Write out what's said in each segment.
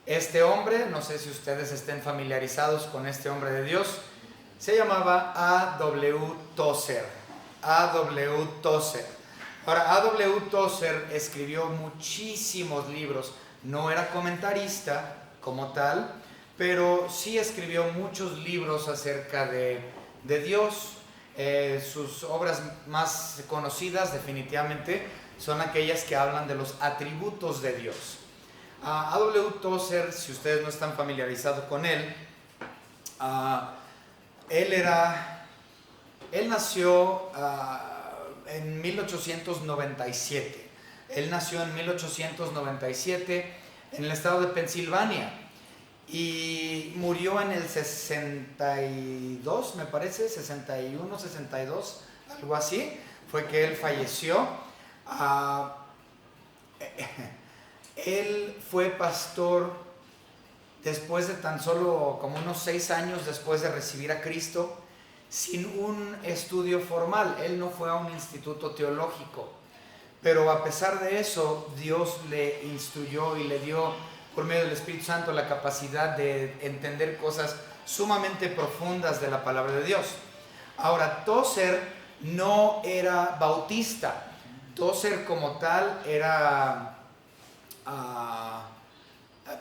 Este hombre, no sé si ustedes estén familiarizados con este hombre de Dios, se llamaba A.W. Tozer. A.W. Tozer. Ahora, A.W. Tozer escribió muchísimos libros. No era comentarista como tal, pero sí escribió muchos libros acerca de Dios. Sus obras más conocidas definitivamente son aquellas que hablan de los atributos de Dios. A.W. Tozer, si ustedes no están familiarizados con él, él nació en 1897. Él nació en 1897 en el estado de Pensilvania y murió en el 62, me parece, 61, 62, algo así, fue que él falleció. Él fue pastor después de tan solo como unos 6 años después de recibir a Cristo, sin un estudio formal. Él no fue a un instituto teológico, pero a pesar de eso, Dios le instruyó y le dio, por medio del Espíritu Santo, la capacidad de entender cosas sumamente profundas de la palabra de Dios. Ahora, Tozer no era bautista. Tozer como tal era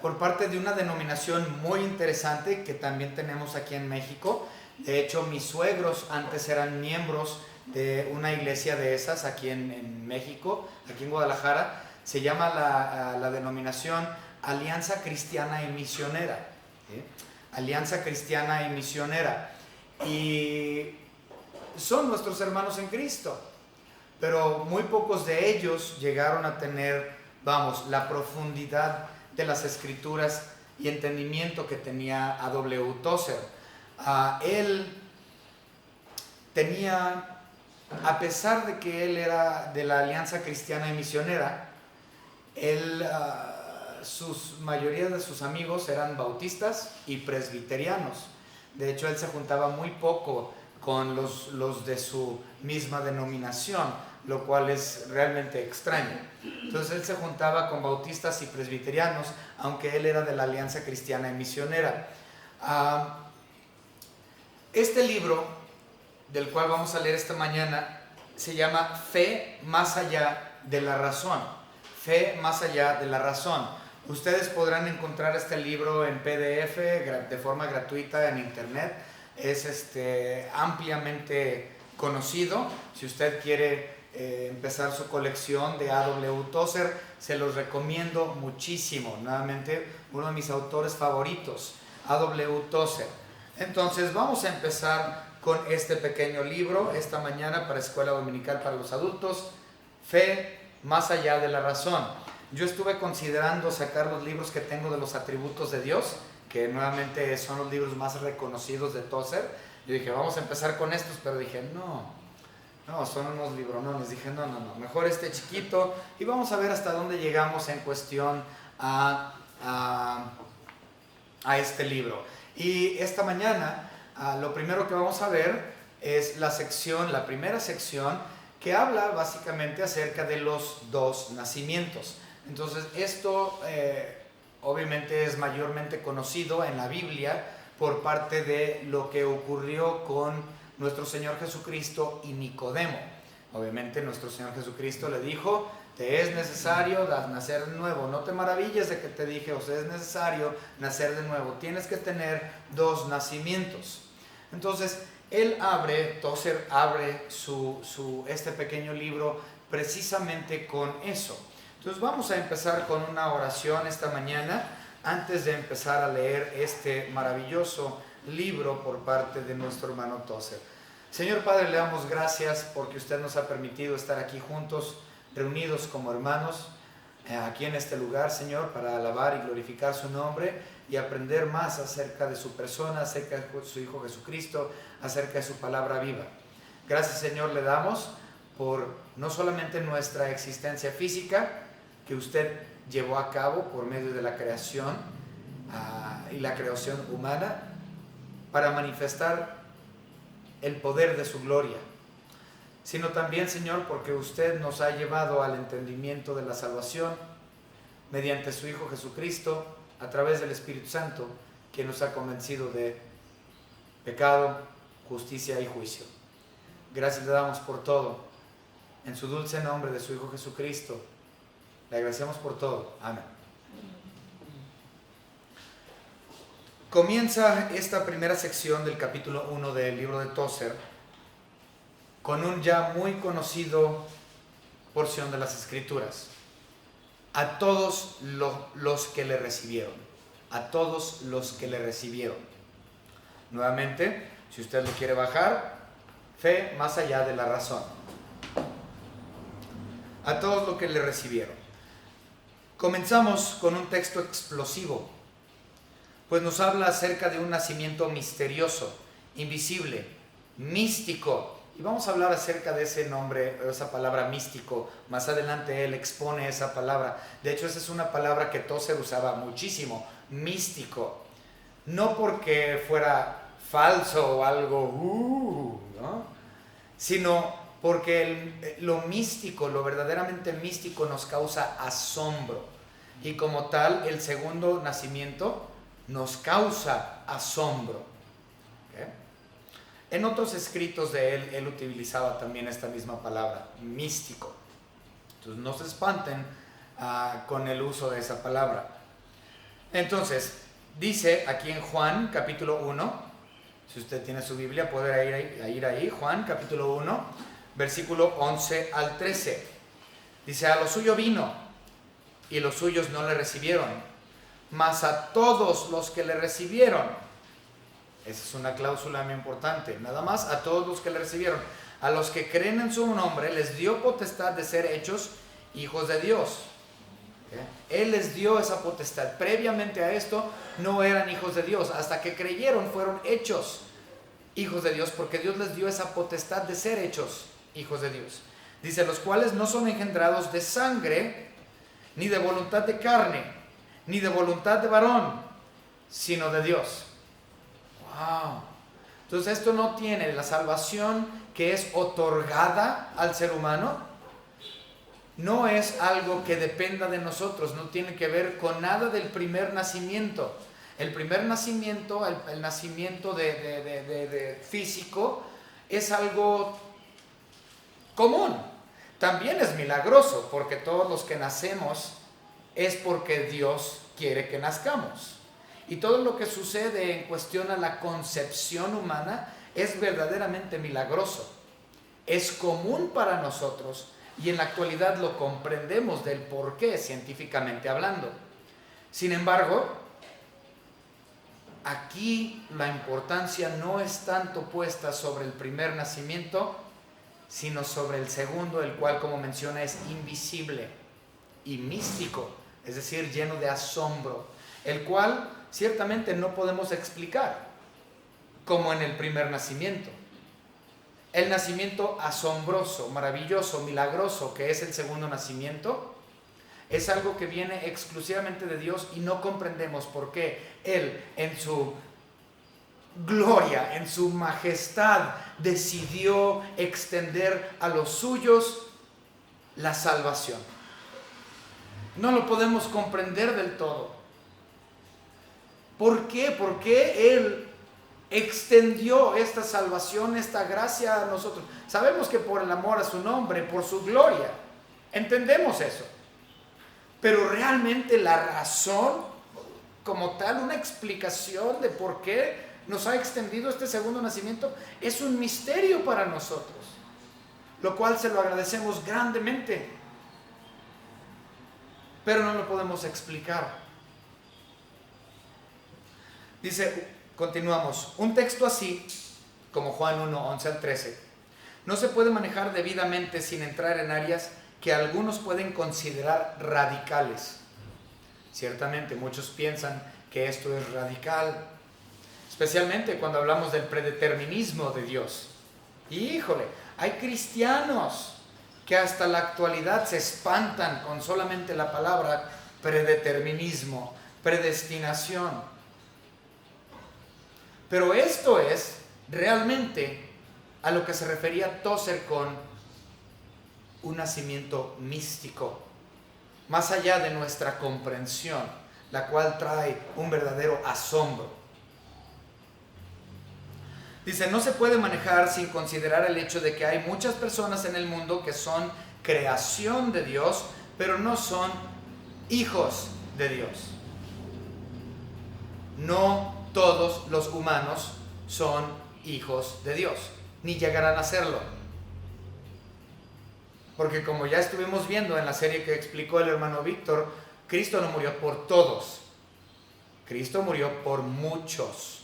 por parte de una denominación muy interesante que también tenemos aquí en México. De hecho, mis suegros antes eran miembros de una iglesia de esas aquí en México, aquí en Guadalajara. Se llama la denominación Alianza Cristiana y Misionera. ¿Sí? Alianza Cristiana y Misionera. Y son nuestros hermanos en Cristo, pero muy pocos de ellos llegaron a tener, la profundidad de las escrituras y entendimiento que tenía A.W. Tozer. Él tenía, a pesar de que él era de la Alianza Cristiana y Misionera, mayoría de sus amigos eran bautistas y presbiterianos. De hecho, él se juntaba muy poco con los de su misma denominación, lo cual es realmente extraño. Entonces él se juntaba con bautistas y presbiterianos, aunque él era de la Alianza Cristiana y Misionera. Este libro, del cual vamos a leer esta mañana, se llama Fe más allá de la razón. Fe más allá de la razón. Ustedes podrán encontrar este libro en PDF de forma gratuita en internet. Es ampliamente conocido. Si usted quiere empezar su colección de A.W. Tozer, se los recomiendo muchísimo. Nuevamente, uno de mis autores favoritos, A.W. Tozer. Entonces vamos a empezar con este pequeño libro esta mañana para Escuela Dominical para los Adultos, Fe más allá de la razón. Yo estuve considerando sacar los libros que tengo de los atributos de Dios, que nuevamente son los libros más reconocidos de Tozer. Yo dije, vamos a empezar con estos, pero dije, no, son unos libronones. Dije, no, mejor este chiquito, y vamos a ver hasta dónde llegamos en cuestión a este libro. Y esta mañana, lo primero que vamos a ver es la primera sección, que habla básicamente acerca de los dos nacimientos. Entonces, esto obviamente es mayormente conocido en la Biblia por parte de lo que ocurrió con nuestro Señor Jesucristo y Nicodemo. Obviamente nuestro Señor Jesucristo le dijo, te es necesario nacer de nuevo. No te maravilles de que te dije, es necesario nacer de nuevo. Tienes que tener dos nacimientos. Entonces, Tozer abre este pequeño libro precisamente con eso. Entonces vamos a empezar con una oración esta mañana antes de empezar a leer este maravilloso libro por parte de nuestro hermano Tozer. Señor Padre, le damos gracias porque usted nos ha permitido estar aquí juntos, reunidos como hermanos, aquí en este lugar, Señor, para alabar y glorificar su nombre y aprender más acerca de su persona, acerca de su Hijo Jesucristo, acerca de su palabra viva. Gracias, Señor, le damos por no solamente nuestra existencia física, que usted llevó a cabo por medio de la creación y la creación humana, para manifestar el poder de su gloria, sino también, Señor, porque usted nos ha llevado al entendimiento de la salvación mediante su Hijo Jesucristo, a través del Espíritu Santo, que nos ha convencido de pecado, justicia y juicio. Gracias le damos por todo. En su dulce nombre de su Hijo Jesucristo, le agradecemos por todo. Amén. Comienza esta primera sección del capítulo 1 del libro de Tozer con un ya muy conocido porción de las Escrituras. A todos los que le recibieron. A todos los que le recibieron. Nuevamente, si usted lo quiere bajar, fe más allá de la razón. A todos los que le recibieron. Comenzamos con un texto explosivo, pues nos habla acerca de un nacimiento misterioso, invisible, místico. Y vamos a hablar acerca de ese nombre, esa palabra místico. Más adelante él expone esa palabra. De hecho, esa es una palabra que Tozer usaba muchísimo, místico. No porque fuera falso o algo, ¿no? Sino porque lo místico, lo verdaderamente místico nos causa asombro. Y como tal, el segundo nacimiento nos causa asombro. ¿Okay? En otros escritos de él utilizaba también esta misma palabra, místico. Entonces no se espanten con el uso de esa palabra. Entonces, dice aquí en Juan capítulo 1, si usted tiene su Biblia puede ir ahí, Juan capítulo 1, versículo 11 al 13. Dice, a lo suyo vino y los suyos no le recibieron, mas a todos los que le recibieron, esa es una cláusula muy importante, nada más a todos los que le recibieron, a los que creen en su nombre, les dio potestad de ser hechos hijos de Dios. Él les dio esa potestad. Previamente a esto no eran hijos de Dios. Hasta que creyeron fueron hechos hijos de Dios, porque Dios les dio esa potestad de ser hechos hijos de Dios. Dice, los cuales no son engendrados de sangre, ni de voluntad de carne, ni de voluntad de varón, sino de Dios. Wow. Entonces esto no tiene la salvación que es otorgada al ser humano. No es algo que dependa de nosotros, no tiene que ver con nada del primer nacimiento. El primer nacimiento, el nacimiento de físico, es algo común. También es milagroso, porque todos los que nacemos es porque Dios quiere que nazcamos. Y todo lo que sucede en cuestión a la concepción humana es verdaderamente milagroso. Es común para nosotros. Y en la actualidad lo comprendemos del por qué, científicamente hablando. Sin embargo, aquí la importancia no es tanto puesta sobre el primer nacimiento, sino sobre el segundo, el cual, como menciona, es invisible y místico, es decir, lleno de asombro, el cual ciertamente no podemos explicar, como en el primer nacimiento. El nacimiento asombroso, maravilloso, milagroso, que es el segundo nacimiento, es algo que viene exclusivamente de Dios y no comprendemos por qué Él, en su gloria, en su majestad, decidió extender a los suyos la salvación. No lo podemos comprender del todo. ¿Por qué? ¿Por qué Él extendió esta salvación, esta gracia a nosotros? Sabemos que por el amor a su nombre, por su gloria, entendemos eso. Pero realmente la razón como tal, una explicación de por qué nos ha extendido este segundo nacimiento, es un misterio para nosotros, lo cual se lo agradecemos grandemente, pero no lo podemos explicar. Dice, continuamos, un texto así, como Juan 1, 11 al 13, no se puede manejar debidamente sin entrar en áreas que algunos pueden considerar radicales. Ciertamente muchos piensan que esto es radical, especialmente cuando hablamos del predeterminismo de Dios. Y híjole, hay cristianos que hasta la actualidad se espantan con solamente la palabra predeterminismo, predestinación. Pero esto es realmente a lo que se refería Tozer con un nacimiento místico, más allá de nuestra comprensión. la cual trae un verdadero asombro. Dice, no se puede manejar sin considerar el hecho de que hay muchas personas en el mundo que son creación de Dios, pero no son hijos de Dios. No todos los humanos son hijos de Dios, ni llegarán a serlo. Porque como ya estuvimos viendo en la serie que explicó el hermano Víctor, Cristo no murió por todos. Cristo murió por muchos.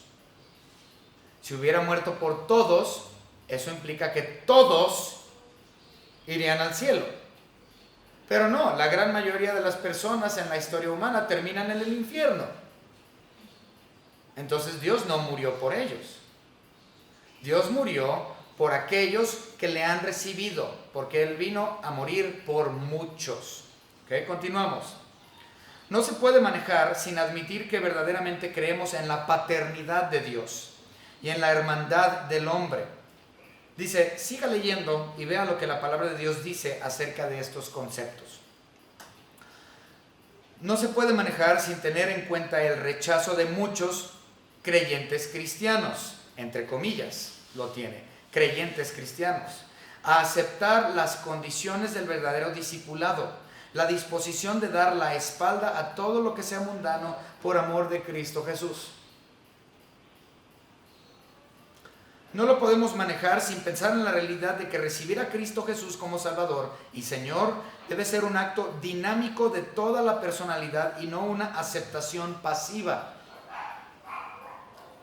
Si hubiera muerto por todos, eso implica que todos irían al cielo. Pero no, la gran mayoría de las personas en la historia humana terminan en el infierno. Entonces Dios no murió por ellos. Dios murió por aquellos que le han recibido, porque Él vino a morir por muchos. ¿Ok? Continuamos. No se puede manejar sin admitir que verdaderamente creemos en la paternidad de Dios y en la hermandad del hombre. Dice, siga leyendo y vea lo que la palabra de Dios dice acerca de estos conceptos. No se puede manejar sin tener en cuenta el rechazo de muchos creyentes cristianos, entre comillas, lo tiene, creyentes cristianos, a aceptar las condiciones del verdadero discipulado, la disposición de dar la espalda a todo lo que sea mundano por amor de Cristo Jesús. No lo podemos manejar sin pensar en la realidad de que recibir a Cristo Jesús como Salvador y Señor debe ser un acto dinámico de toda la personalidad y no una aceptación pasiva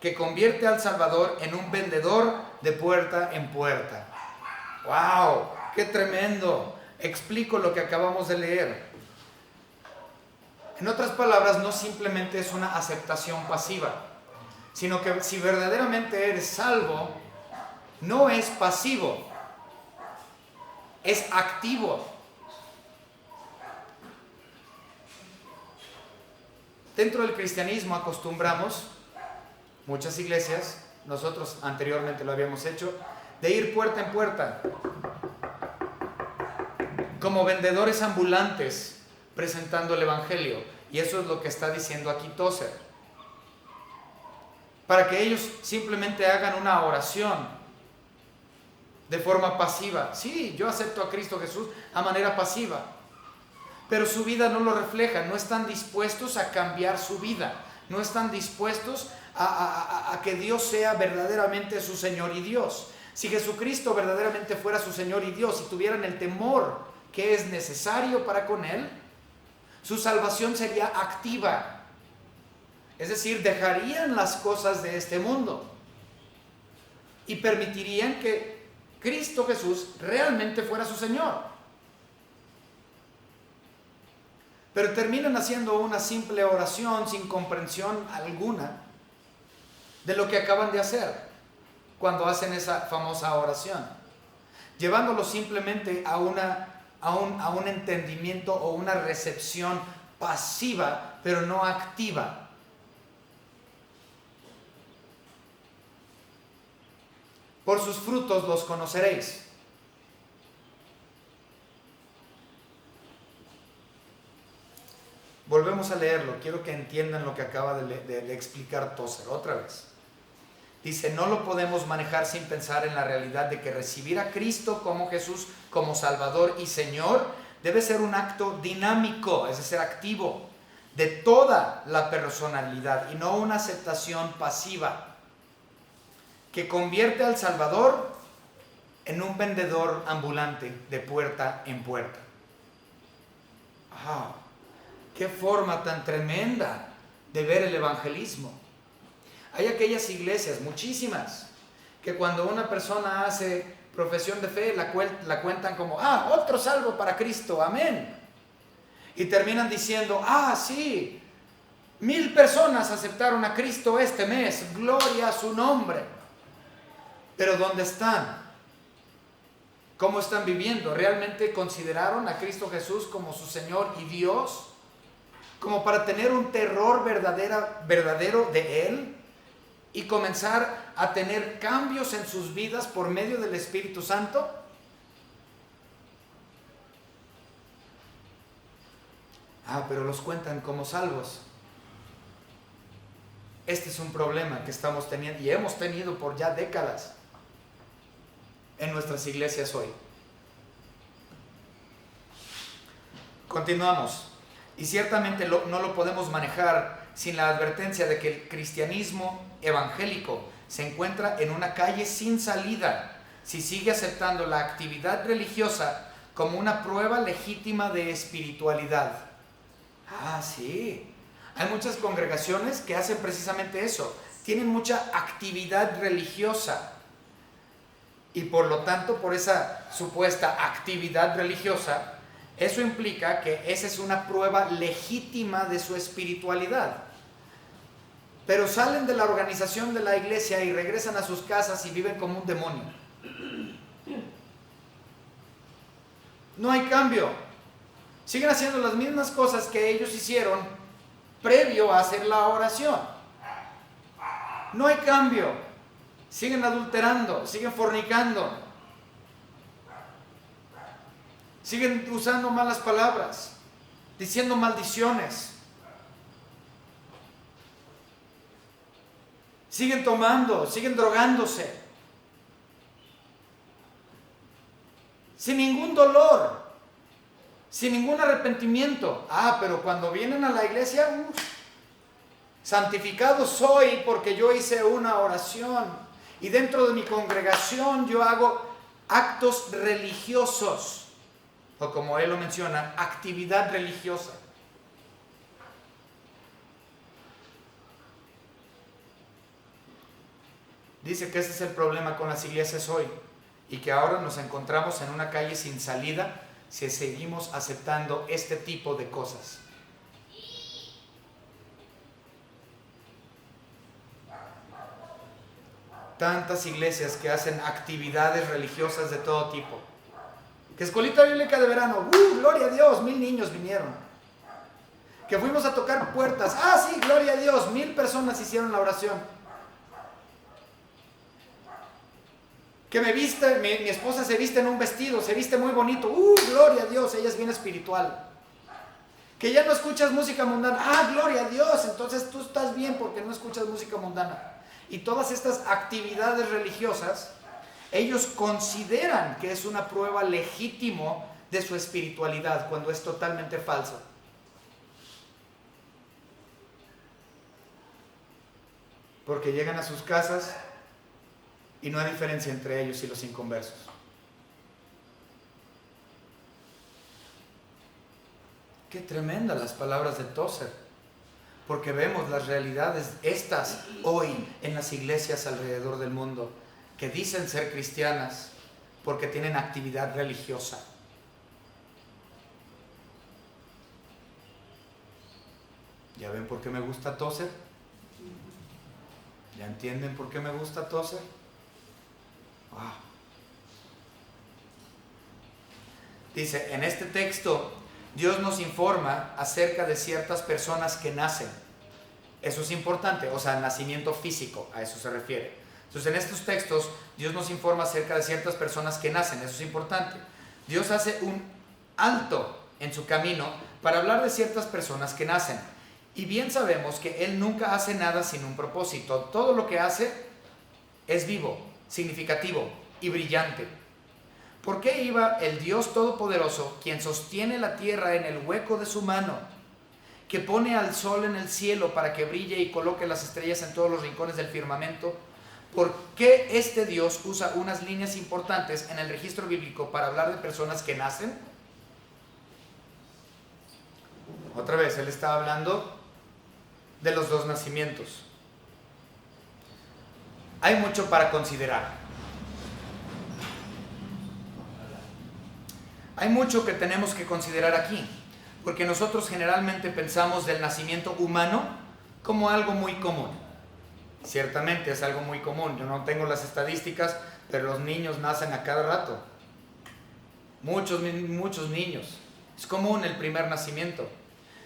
que convierte al Salvador en un vendedor de puerta en puerta. ¡Wow! ¡Qué tremendo! Explico lo que acabamos de leer. En otras palabras, no simplemente es una aceptación pasiva, sino que si verdaderamente eres salvo, no es pasivo, es activo. Dentro del cristianismo acostumbramos, muchas iglesias, nosotros anteriormente lo habíamos hecho, de ir puerta en puerta, como vendedores ambulantes, presentando el evangelio. Y eso es lo que está diciendo aquí Tozer. Para que ellos simplemente hagan una oración de forma pasiva. Sí, yo acepto a Cristo Jesús a manera pasiva, pero su vida no lo refleja. No están dispuestos a cambiar su vida, no están dispuestos a que Dios sea verdaderamente su Señor y Dios. Si Jesucristo verdaderamente fuera su Señor y Dios y tuvieran el temor que es necesario para con Él, su salvación sería activa. Es decir, dejarían las cosas de este mundo y permitirían que Cristo Jesús realmente fuera su Señor. Pero terminan haciendo una simple oración sin comprensión alguna de lo que acaban de hacer cuando hacen esa famosa oración, llevándolo simplemente a un entendimiento o una recepción pasiva, pero no activa. Por sus frutos los conoceréis. Volvemos a leerlo. Quiero que entiendan lo que acaba de explicar Tozer otra vez. Dice, no lo podemos manejar sin pensar en la realidad de que recibir a Cristo como Jesús, como Salvador y Señor, debe ser un acto dinámico, es decir, activo, de toda la personalidad y no una aceptación pasiva que convierte al Salvador en un vendedor ambulante de puerta en puerta. ¡Ah! ¡Qué forma tan tremenda de ver el evangelismo! Hay aquellas iglesias, muchísimas, que cuando una persona hace profesión de fe, la cuentan como, otro salvo para Cristo, amén. Y terminan diciendo, sí, 1,000 personas aceptaron a Cristo este mes, gloria a su nombre. Pero ¿dónde están? ¿Cómo están viviendo? ¿Realmente consideraron a Cristo Jesús como su Señor y Dios? ¿Como para tener un terror verdadero de Él? Y comenzar a tener cambios en sus vidas por medio del Espíritu Santo. Pero los cuentan como salvos. Este es un problema que estamos teniendo y hemos tenido por ya décadas en nuestras iglesias hoy. Continuamos. Y ciertamente no lo podemos manejar sin la advertencia de que el cristianismo evangélico se encuentra en una calle sin salida si sigue aceptando la actividad religiosa como una prueba legítima de espiritualidad. Ah, sí. Hay muchas congregaciones que hacen precisamente eso. Tienen mucha actividad religiosa. Y por lo tanto, por esa supuesta actividad religiosa, eso implica que esa es una prueba legítima de su espiritualidad. Pero salen de la organización de la iglesia y regresan a sus casas y viven como un demonio. No hay cambio. Siguen haciendo las mismas cosas que ellos hicieron previo a hacer la oración. No hay cambio. Siguen adulterando, siguen fornicando, siguen usando malas palabras, diciendo maldiciones, siguen tomando, siguen drogándose, sin ningún dolor, sin ningún arrepentimiento. Ah, pero cuando vienen a la iglesia, santificado soy porque yo hice una oración. Y dentro de mi congregación yo hago actos religiosos, o como él lo menciona, actividad religiosa. Dice que ese es el problema con las iglesias hoy, y que ahora nos encontramos en una calle sin salida si seguimos aceptando este tipo de cosas. Tantas iglesias que hacen actividades religiosas de todo tipo. Que escuelita bíblica de verano, gloria a Dios, 1000 niños vinieron. Que fuimos a tocar puertas, sí, gloria a Dios, 1000 personas hicieron la oración. Que mi esposa se viste en un vestido, se viste muy bonito, gloria a Dios, ella es bien espiritual. Que ya no escuchas música mundana, gloria a Dios, entonces tú estás bien porque no escuchas música mundana. Y todas estas actividades religiosas, ellos consideran que es una prueba legítima de su espiritualidad, cuando es totalmente falso. Porque llegan a sus casas y no hay diferencia entre ellos y los inconversos. Qué tremendas las palabras de Tozer. Porque vemos las realidades estas hoy en las iglesias alrededor del mundo, que dicen ser cristianas porque tienen actividad religiosa. ¿Ya ven por qué me gusta Tozer? ¿Ya entienden por qué me gusta Tozer? Wow. Dice, en este texto Dios nos informa acerca de ciertas personas que nacen. Eso es importante, o sea, nacimiento físico, a eso se refiere. Entonces, en estos textos, Dios nos informa acerca de ciertas personas que nacen, eso es importante. Dios hace un alto en su camino para hablar de ciertas personas que nacen. Y bien sabemos que Él nunca hace nada sin un propósito. Todo lo que hace es vivo, significativo y brillante. ¿Por qué iba el Dios Todopoderoso, quien sostiene la tierra en el hueco de su mano, que pone al sol en el cielo para que brille y coloque las estrellas en todos los rincones del firmamento? ¿Por qué este Dios usa unas líneas importantes en el registro bíblico para hablar de personas que nacen? Otra vez, Él está hablando de los dos nacimientos. Hay mucho para considerar. Hay mucho que tenemos que considerar aquí, porque nosotros generalmente pensamos del nacimiento humano como algo muy común. Ciertamente es algo muy común, yo no tengo las estadísticas, pero los niños nacen a cada rato. Muchos niños. Es común el primer nacimiento.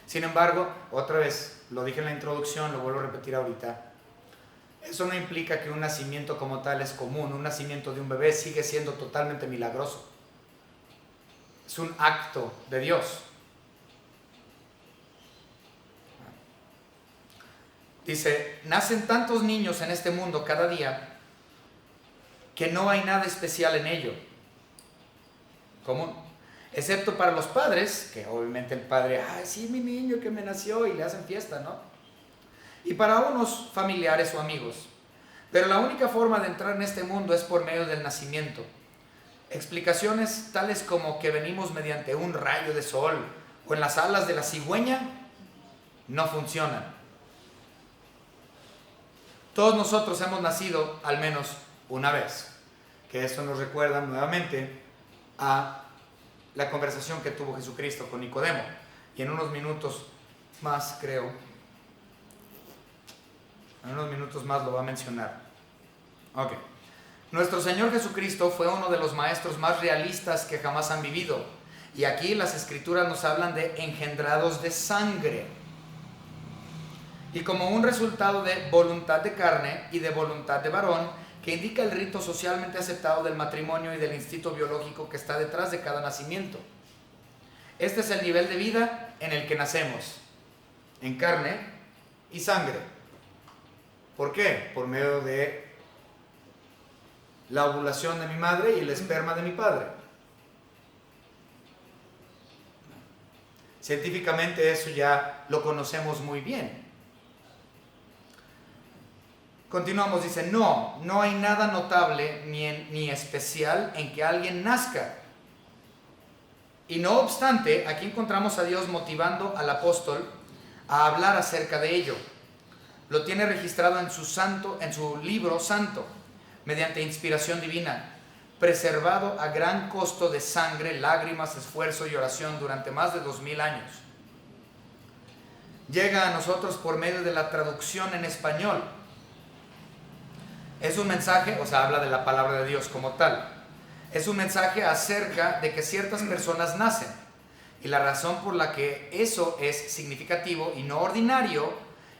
Sin embargo, otra vez, lo dije en la introducción, lo vuelvo a repetir ahorita, eso no implica que un nacimiento como tal es común. Un nacimiento de un bebé sigue siendo totalmente milagroso. Es un acto de Dios. Dice, nacen tantos niños en este mundo cada día que no hay nada especial en ello. Común. Excepto para los padres, que obviamente el padre, ay, sí, mi niño que me nació, y le hacen fiesta, ¿no? Y para unos familiares o amigos. Pero la única forma de entrar en este mundo es por medio del nacimiento. Explicaciones tales como que venimos mediante un rayo de sol o en las alas de la cigüeña no funcionan. Todos nosotros hemos nacido al menos una vez, que esto nos recuerda nuevamente a la conversación que tuvo Jesucristo con Nicodemo. Y en unos minutos más, creo, en unos minutos más lo va a mencionar. Ok. Nuestro Señor Jesucristo fue uno de los maestros más realistas que jamás han vivido. Y aquí las Escrituras nos hablan de engendrados de sangre. Y como un resultado de voluntad de carne y de voluntad de varón, que indica el rito socialmente aceptado del matrimonio y del instinto biológico que está detrás de cada nacimiento. Este es el nivel de vida en el que nacemos, en carne y sangre. ¿Por qué? Por medio de la ovulación de mi madre y el esperma de mi padre. Científicamente eso ya lo conocemos muy bien. Continuamos, dice, no hay nada notable ni especial en que alguien nazca. Y no obstante, aquí encontramos a Dios motivando al apóstol a hablar acerca de ello. Lo tiene registrado en su libro santo, mediante inspiración divina, preservado a gran costo de sangre, lágrimas, esfuerzo y oración durante más de 2000 años. Llega a nosotros por medio de la traducción en español. Es un mensaje, o sea, habla de la palabra de Dios como tal. Es un mensaje acerca de que ciertas personas nacen. Y la razón por la que eso es significativo y no ordinario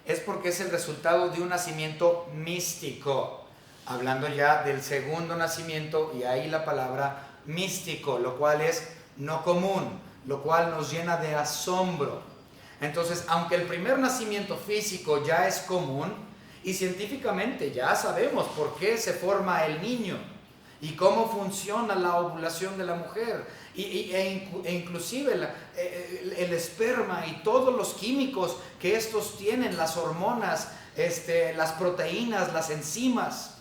es porque es el resultado de un nacimiento místico. Hablando ya del segundo nacimiento, y ahí la palabra místico, lo cual es no común, lo cual nos llena de asombro. Entonces, aunque el primer nacimiento físico ya es común, y científicamente ya sabemos por qué se forma el niño y cómo funciona la ovulación de la mujer e inclusive el esperma y todos los químicos que estos tienen, las hormonas, las proteínas, las enzimas,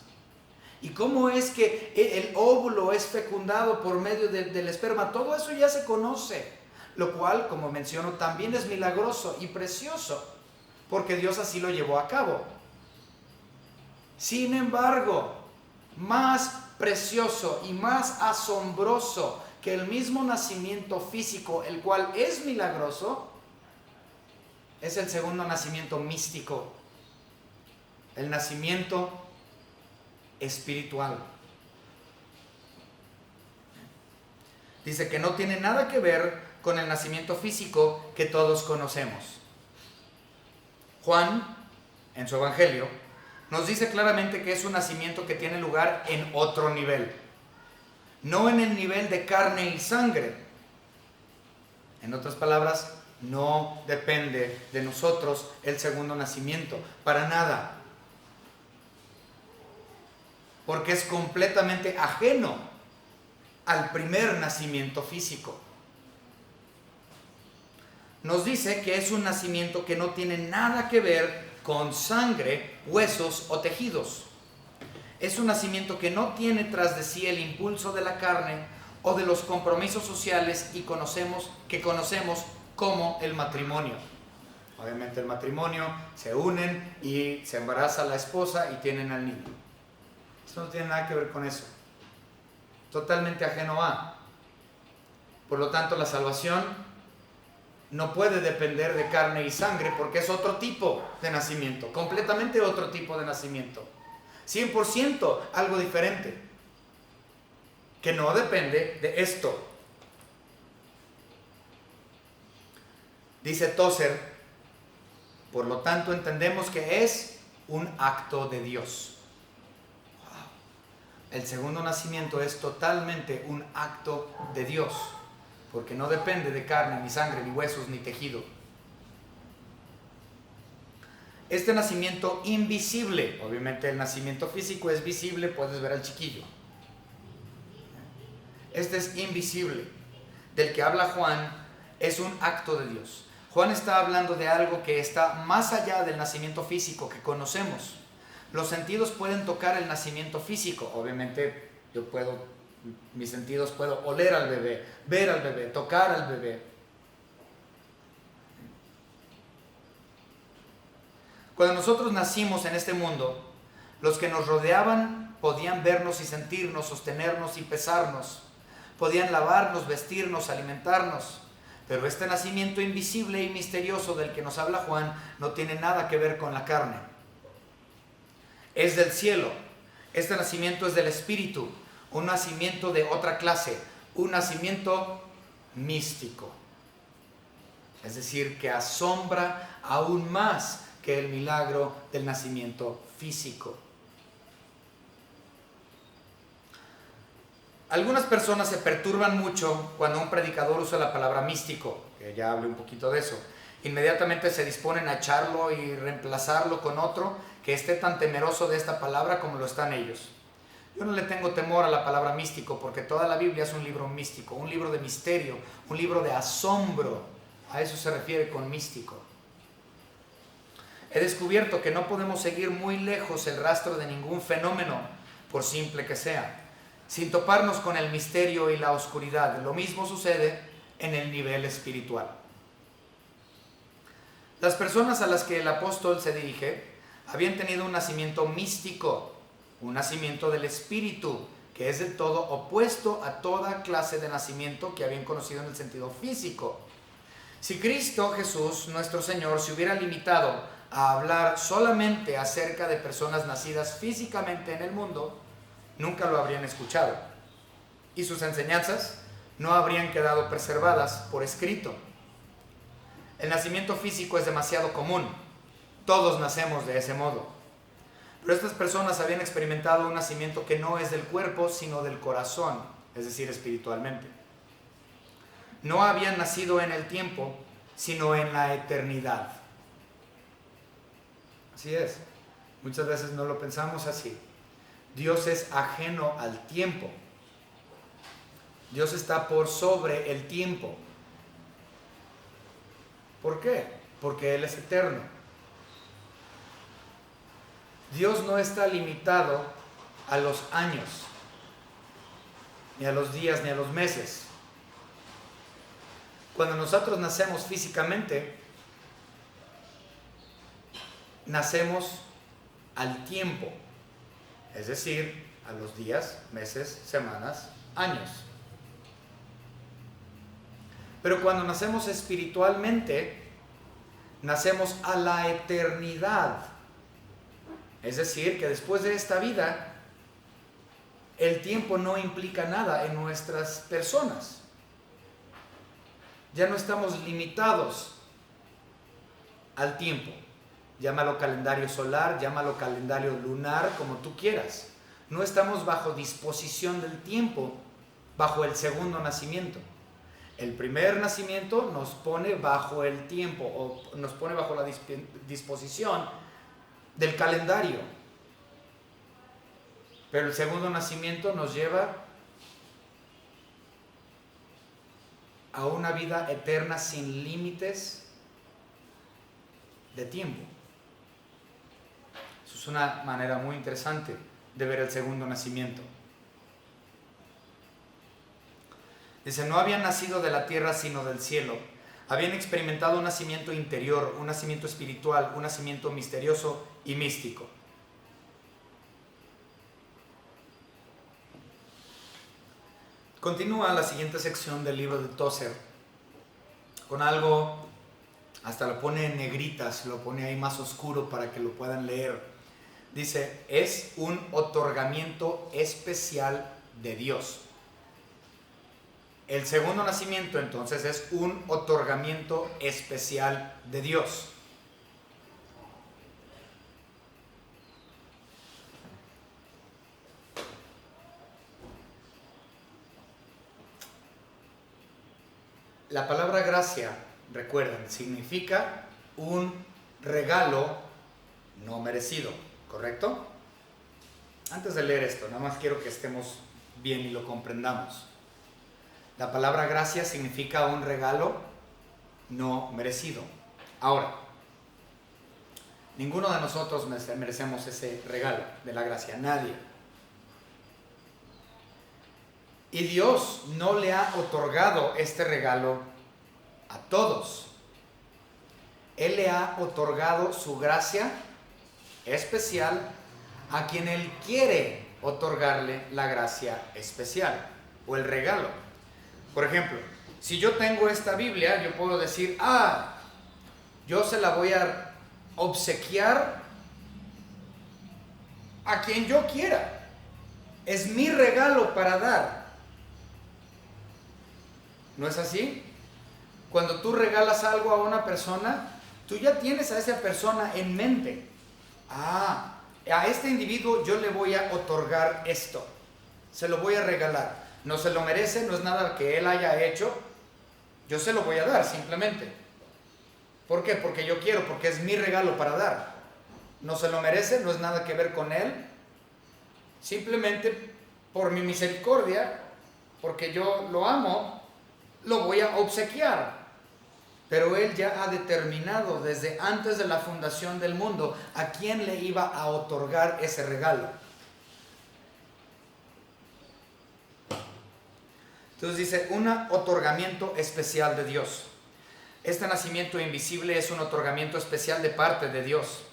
y cómo es que el óvulo es fecundado por medio del esperma. Todo eso ya se conoce, lo cual, como menciono, también es milagroso y precioso porque Dios así lo llevó a cabo. Sin embargo, más precioso y más asombroso que el mismo nacimiento físico, el cual es milagroso, es el segundo nacimiento místico, el nacimiento espiritual. Dice que no tiene nada que ver con el nacimiento físico que todos conocemos. Juan, en su evangelio, nos dice claramente que es un nacimiento que tiene lugar en otro nivel, no en el nivel de carne y sangre. En otras palabras, no depende de nosotros el segundo nacimiento, para nada, porque es completamente ajeno al primer nacimiento físico. Nos dice que es un nacimiento que no tiene nada que ver con sangre, huesos o tejidos. Es un nacimiento que no tiene tras de sí el impulso de la carne o de los compromisos sociales que conocemos como el matrimonio. Obviamente el matrimonio, se unen y se embaraza la esposa y tienen al niño. Esto no tiene nada que ver con eso. Totalmente ajeno a. Por lo tanto, la salvación no puede depender de carne y sangre porque es otro tipo de nacimiento, completamente otro tipo de nacimiento. 100% algo diferente, que no depende de esto. Dice Tozer, por lo tanto entendemos que es un acto de Dios. El segundo nacimiento es totalmente un acto de Dios, porque no depende de carne, ni sangre, ni huesos, ni tejido. Este nacimiento invisible, obviamente el nacimiento físico es visible, puedes ver al chiquillo. Este es invisible, del que habla Juan, es un acto de Dios. Juan está hablando de algo que está más allá del nacimiento físico que conocemos. Los sentidos pueden tocar el nacimiento físico, obviamente mis sentidos puedo oler al bebé, ver al bebé, tocar al bebé. Cuando nosotros nacimos en este mundo, los que nos rodeaban podían vernos y sentirnos, sostenernos y pesarnos. Podían lavarnos, vestirnos, alimentarnos. Pero este nacimiento invisible y misterioso del que nos habla Juan no tiene nada que ver con la carne. Es del cielo. Este nacimiento es del Espíritu. Un nacimiento de otra clase. Un nacimiento místico. Es decir, que asombra aún más que el milagro del nacimiento físico. Algunas personas se perturban mucho cuando un predicador usa la palabra místico, que ya hablé un poquito de eso. Inmediatamente se disponen a echarlo y reemplazarlo con otro que esté tan temeroso de esta palabra como lo están ellos. Yo no le tengo temor a la palabra místico porque toda la Biblia es un libro místico, un libro de misterio, un libro de asombro. A eso se refiere con místico. He descubierto que no podemos seguir muy lejos el rastro de ningún fenómeno, por simple que sea, sin toparnos con el misterio y la oscuridad. Lo mismo sucede en el nivel espiritual. Las personas a las que el apóstol se dirige habían tenido un nacimiento místico, un nacimiento del Espíritu, que es del todo opuesto a toda clase de nacimiento que habían conocido en el sentido físico. Si Cristo Jesús, nuestro Señor, se hubiera limitado a hablar solamente acerca de personas nacidas físicamente en el mundo, nunca lo habrían escuchado. Y sus enseñanzas no habrían quedado preservadas por escrito. El nacimiento físico es demasiado común. Todos nacemos de ese modo. Pero estas personas habían experimentado un nacimiento que no es del cuerpo, sino del corazón, es decir, espiritualmente. No habían nacido en el tiempo, sino en la eternidad. Así es. Muchas veces no lo pensamos así. Dios es ajeno al tiempo. Dios está por sobre el tiempo. ¿Por qué? Porque Él es eterno. Dios no está limitado a los años, ni a los días, ni a los meses. Cuando nosotros nacemos físicamente, nacemos al tiempo, es decir, a los días, meses, semanas, años. Pero cuando nacemos espiritualmente, nacemos a la eternidad. Es decir, que después de esta vida, el tiempo no implica nada en nuestras personas. Ya no estamos limitados al tiempo. Llámalo calendario solar, llámalo calendario lunar, como tú quieras. No estamos bajo disposición del tiempo, bajo el segundo nacimiento. El primer nacimiento nos pone bajo el tiempo, o nos pone bajo la disposición del calendario. Pero el segundo nacimiento nos lleva a una vida eterna sin límites de tiempo. Eso es una manera muy interesante de ver el segundo nacimiento. Dice, no habían nacido de la tierra sino del cielo. Habían experimentado un nacimiento interior, un nacimiento espiritual, un nacimiento misterioso y místico. Continúa la siguiente sección del libro de Tozer con algo, hasta lo pone en negritas, lo pone ahí más oscuro para que lo puedan leer. Dice, es un otorgamiento especial de Dios. El segundo nacimiento entonces es un otorgamiento especial de Dios. La palabra gracia, recuerden, significa un regalo no merecido, ¿correcto? Antes de leer esto, nada más quiero que estemos bien y lo comprendamos. La palabra gracia significa un regalo no merecido. Ahora, ninguno de nosotros merecemos ese regalo de la gracia, nadie. Y Dios no le ha otorgado este regalo a todos. Él le ha otorgado su gracia especial a quien Él quiere otorgarle la gracia especial o el regalo. Por ejemplo, si yo tengo esta Biblia, yo puedo decir, yo se la voy a obsequiar a quien yo quiera. Es mi regalo para dar. ¿No es así? Cuando tú regalas algo a una persona, tú ya tienes a esa persona en mente. A este individuo yo le voy a otorgar esto. Se lo voy a regalar. No se lo merece, no es nada que él haya hecho. Yo se lo voy a dar simplemente. ¿Por qué? Porque yo quiero, porque es mi regalo para dar. No se lo merece, no es nada que ver con él. Simplemente por mi misericordia, porque yo lo amo, lo voy a obsequiar. Pero Él ya ha determinado desde antes de la fundación del mundo a quién le iba a otorgar ese regalo. Entonces dice, un otorgamiento especial de Dios. Este nacimiento invisible es un otorgamiento especial de parte de Dios.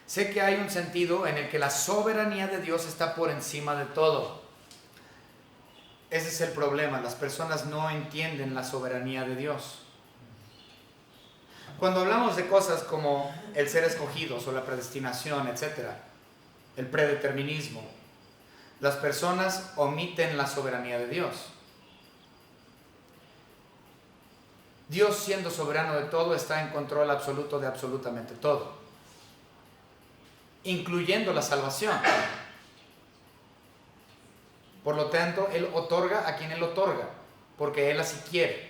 Sé que hay un sentido en el que la soberanía de Dios está por encima de todo. Ese es el problema, las personas no entienden la soberanía de Dios. Cuando hablamos de cosas como el ser escogidos o la predestinación, etc., el predeterminismo, las personas omiten la soberanía de Dios. Dios, siendo soberano de todo, está en control absoluto de absolutamente todo, incluyendo la salvación. Por lo tanto, Él otorga a quien Él otorga, porque Él así quiere.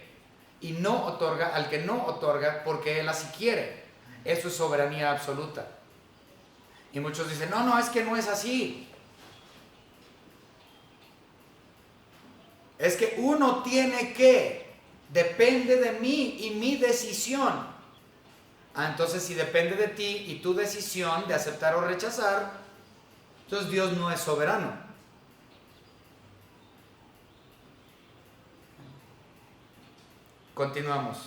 Y no otorga al que no otorga, porque Él así quiere. Eso es soberanía absoluta. Y muchos dicen, no, es que no es así. Es que uno tiene que, depende de mí y mi decisión. Entonces si depende de ti y tu decisión de aceptar o rechazar, entonces Dios no es soberano. Continuamos.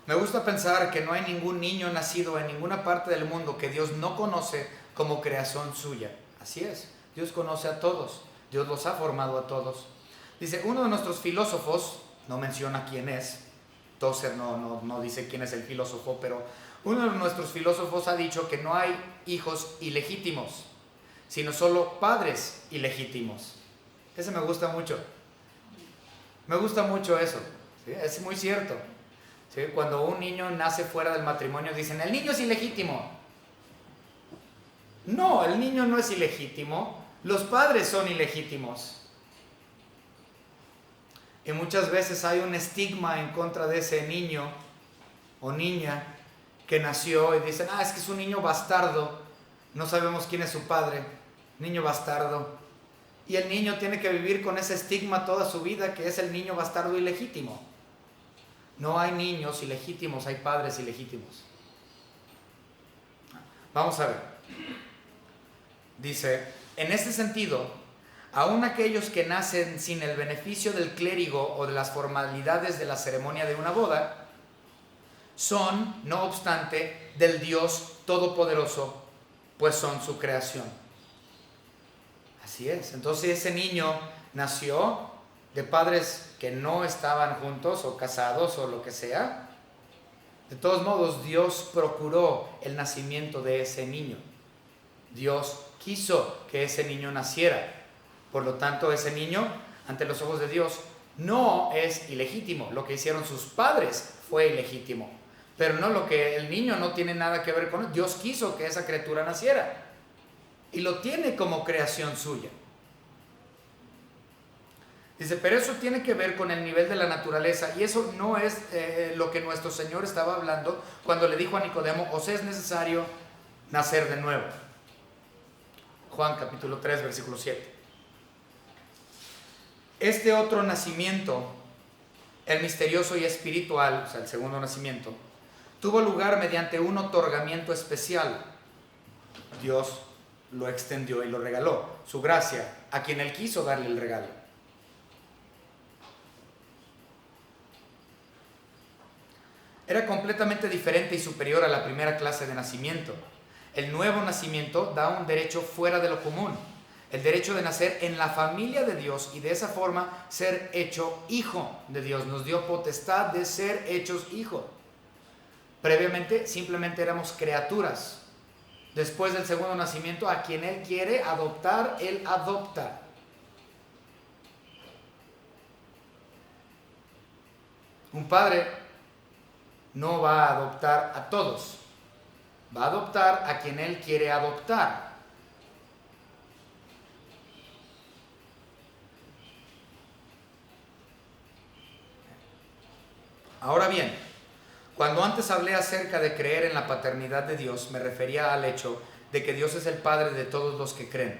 Me gusta pensar que no hay ningún niño nacido en ninguna parte del mundo que Dios no conoce como creación suya. Así es, Dios conoce a todos, Dios los ha formado a todos. Dice, uno de nuestros filósofos, no menciona quién es, Tozer no dice quién es el filósofo, pero uno de nuestros filósofos ha dicho que no hay hijos ilegítimos, sino solo padres ilegítimos. Ese me gusta mucho. Me gusta mucho eso, ¿sí? Es muy cierto, ¿sí? Cuando un niño nace fuera del matrimonio dicen, el niño es ilegítimo. No, el niño no es ilegítimo, los padres son ilegítimos. Y muchas veces hay un estigma en contra de ese niño o niña que nació y dicen, es que es un niño bastardo, no sabemos quién es su padre, niño bastardo. Y el niño tiene que vivir con ese estigma toda su vida, que es el niño bastardo ilegítimo. No hay niños ilegítimos, hay padres ilegítimos. Vamos a ver. Dice, en este sentido, aun aquellos que nacen sin el beneficio del clérigo o de las formalidades de la ceremonia de una boda, son, no obstante, del Dios Todopoderoso, pues son su creación. Así es. Entonces ese niño nació de padres que no estaban juntos o casados o lo que sea. De todos modos, Dios procuró el nacimiento de ese niño. Dios quiso que ese niño naciera. Por lo tanto, ese niño, ante los ojos de Dios, no es ilegítimo. Lo que hicieron sus padres fue ilegítimo. Pero no, lo que el niño no tiene nada que ver con él. Dios quiso que esa criatura naciera. Y lo tiene como creación suya. Dice, pero eso tiene que ver con el nivel de la naturaleza. Y eso no es lo que nuestro Señor estaba hablando cuando le dijo a Nicodemo, os es necesario nacer de nuevo. Juan capítulo 3, versículo 7. Este otro nacimiento, el misterioso y espiritual, o sea, el segundo nacimiento, tuvo lugar mediante un otorgamiento especial. Dios lo extendió y lo regaló, su gracia, a quien Él quiso darle el regalo. Era completamente diferente y superior a la primera clase de nacimiento. El nuevo nacimiento da un derecho fuera de lo común, el derecho de nacer en la familia de Dios y de esa forma ser hecho hijo de Dios. Nos dio potestad de ser hechos hijos. Previamente simplemente éramos criaturas. Después del segundo nacimiento, a quien Él quiere adoptar, Él adopta. Un padre no va a adoptar a todos, va a adoptar a quien Él quiere adoptar. Ahora bien, cuando antes hablé acerca de creer en la paternidad de Dios, me refería al hecho de que Dios es el Padre de todos los que creen.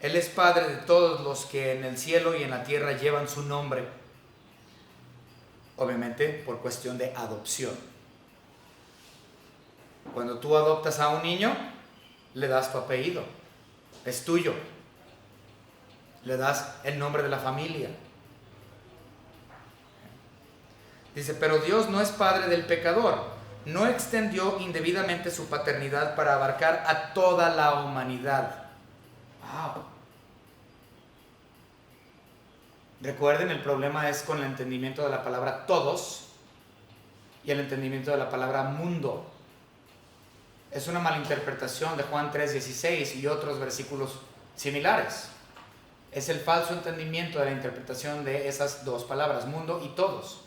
Él es Padre de todos los que en el cielo y en la tierra llevan su nombre. Obviamente por cuestión de adopción. Cuando tú adoptas a un niño, le das tu apellido, es tuyo. Le das el nombre de la familia. Dice, pero Dios no es padre del pecador. No extendió indebidamente su paternidad para abarcar a toda la humanidad. Wow. Recuerden, el problema es con el entendimiento de la palabra todos y el entendimiento de la palabra mundo. Es una malinterpretación de Juan 3:16 y otros versículos similares. Es el falso entendimiento de la interpretación de esas dos palabras, mundo y todos.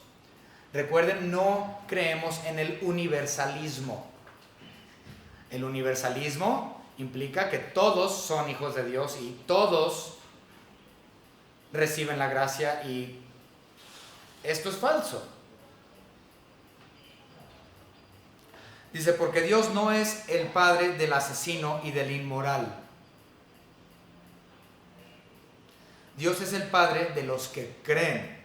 Recuerden, no creemos en el universalismo. El universalismo implica que todos son hijos de Dios y todos reciben la gracia, y esto es falso. Dice, porque Dios no es el padre del asesino y del inmoral. Dios es el padre de los que creen.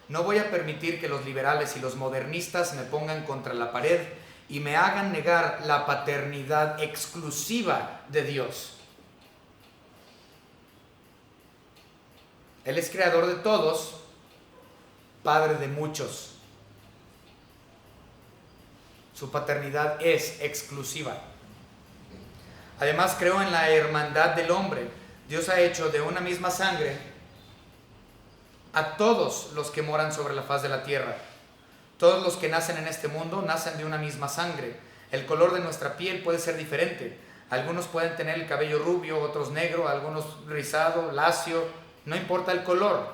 No voy a permitir que los liberales y los modernistas me pongan contra la pared y me hagan negar la paternidad exclusiva de Dios. Él es creador de todos, padre de muchos. Su paternidad es exclusiva. Además, creo en la hermandad del hombre. Dios ha hecho de una misma sangre a todos los que moran sobre la faz de la tierra. Todos los que nacen en este mundo nacen de una misma sangre. El color de nuestra piel puede ser diferente. Algunos pueden tener el cabello rubio, otros negro, algunos rizado, lacio. No importa el color.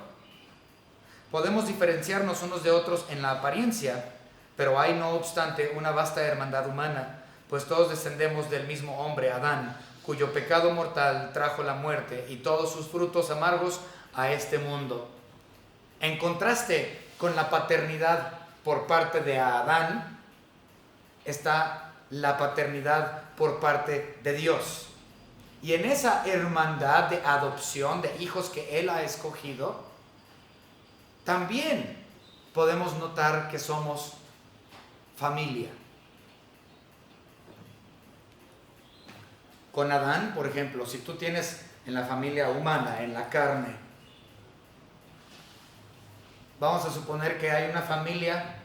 Podemos diferenciarnos unos de otros en la apariencia, pero hay no obstante una vasta hermandad humana, pues todos descendemos del mismo hombre, Adán, cuyo pecado mortal trajo la muerte y todos sus frutos amargos a este mundo. En contraste con la paternidad por parte de Adán, está la paternidad por parte de Dios. Y en esa hermandad de adopción de hijos que Él ha escogido, también podemos notar que somos familia. Con Adán, por ejemplo, si tú tienes en la familia humana, en la carne, vamos a suponer que hay una familia,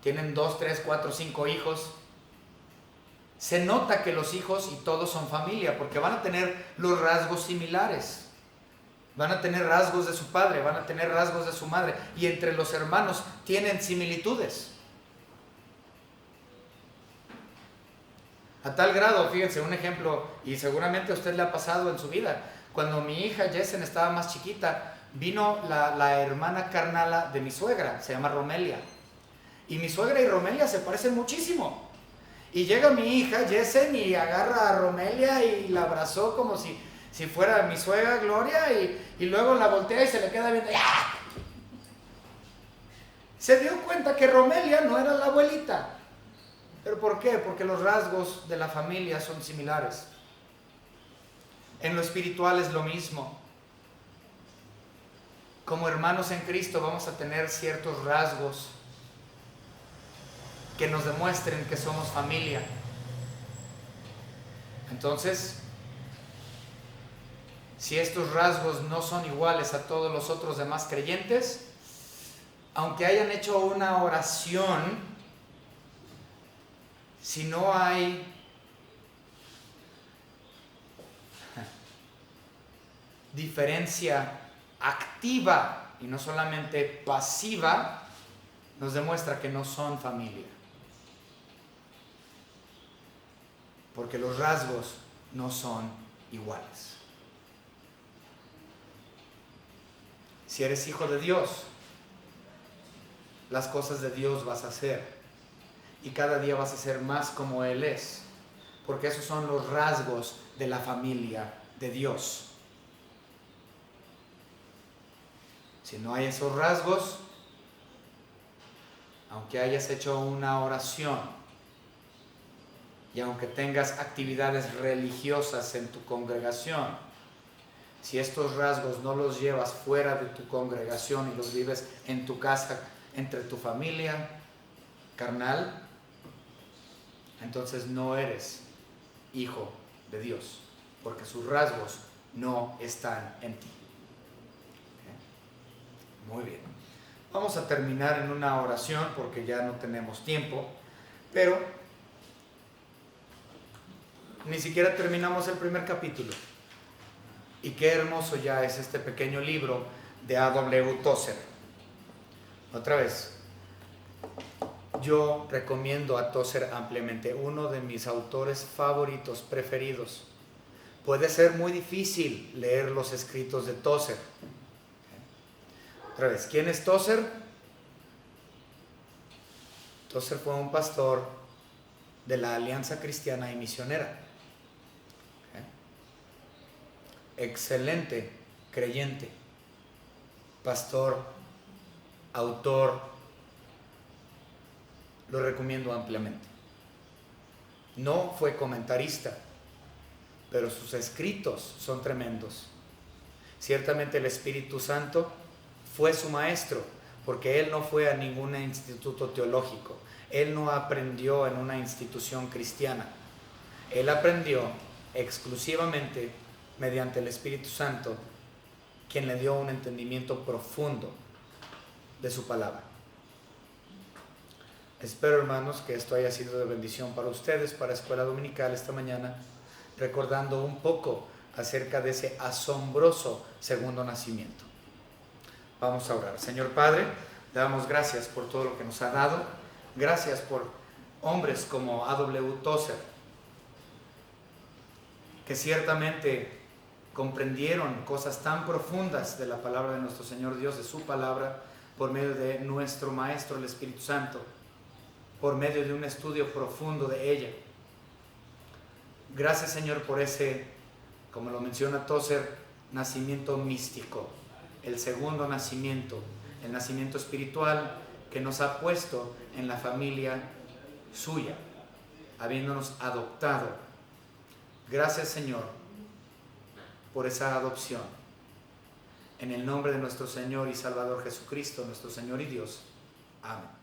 tienen 2, 3, 4, 5 hijos. Se nota que los hijos y todos son familia porque van a tener los rasgos similares. Van a tener rasgos de su padre, van a tener rasgos de su madre. Y entre los hermanos tienen similitudes. A tal grado, fíjense, un ejemplo, y seguramente a usted le ha pasado en su vida. Cuando mi hija Jessen estaba más chiquita, vino la hermana carnala de mi suegra, se llama Romelia. Y mi suegra y Romelia se parecen muchísimo. Y llega mi hija Jessen y agarra a Romelia y la abrazó como si fuera mi suegra Gloria, y luego la voltea y se le queda viendo. ¡Ah! Se dio cuenta que Romelia no era la abuelita. ¿Pero por qué? Porque los rasgos de la familia son similares. En lo espiritual es lo mismo. Como hermanos en Cristo vamos a tener ciertos rasgos que nos demuestren que somos familia. Entonces, si estos rasgos no son iguales a todos los otros demás creyentes, aunque hayan hecho una oración, si no hay diferencia activa y no solamente pasiva, nos demuestra que no son familia. Porque los rasgos no son iguales. Si eres hijo de Dios, las cosas de Dios vas a hacer. Y cada día vas a ser más como Él es. Porque esos son los rasgos de la familia de Dios. Si no hay esos rasgos, aunque hayas hecho una oración y aunque tengas actividades religiosas en tu congregación, si estos rasgos no los llevas fuera de tu congregación y los vives en tu casa, entre tu familia carnal, entonces no eres hijo de Dios, porque sus rasgos no están en ti. Muy bien. Vamos a terminar en una oración porque ya no tenemos tiempo, pero ni siquiera terminamos el primer capítulo. Y qué hermoso ya es este pequeño libro de A.W. Tozer. Otra vez, yo recomiendo a Tozer ampliamente, uno de mis autores favoritos, preferidos. Puede ser muy difícil leer los escritos de Tozer. Otra vez, ¿quién es Tozer? Tozer fue un pastor de la Alianza Cristiana y Misionera. Excelente creyente, pastor, autor, lo recomiendo ampliamente. No fue comentarista, pero sus escritos son tremendos. Ciertamente el Espíritu Santo fue su maestro, porque él no fue a ningún instituto teológico, él no aprendió en una institución cristiana, él aprendió exclusivamente mediante el Espíritu Santo, quien le dio un entendimiento profundo de su palabra. Espero, hermanos, que esto haya sido de bendición para ustedes, para Escuela Dominical esta mañana, recordando un poco acerca de ese asombroso segundo nacimiento. Vamos a orar. Señor Padre, le damos gracias por todo lo que nos ha dado. Gracias por hombres como A.W. Tozer, que ciertamente comprendieron cosas tan profundas de la palabra de nuestro Señor Dios, de su palabra, por medio de nuestro Maestro, el Espíritu Santo, por medio de un estudio profundo de ella. Gracias, Señor, por ese, como lo menciona Tozer, nacimiento místico, el segundo nacimiento, el nacimiento espiritual que nos ha puesto en la familia suya, habiéndonos adoptado. Gracias, Señor, por esa adopción. En el nombre de nuestro Señor y Salvador Jesucristo, nuestro Señor y Dios. Amén.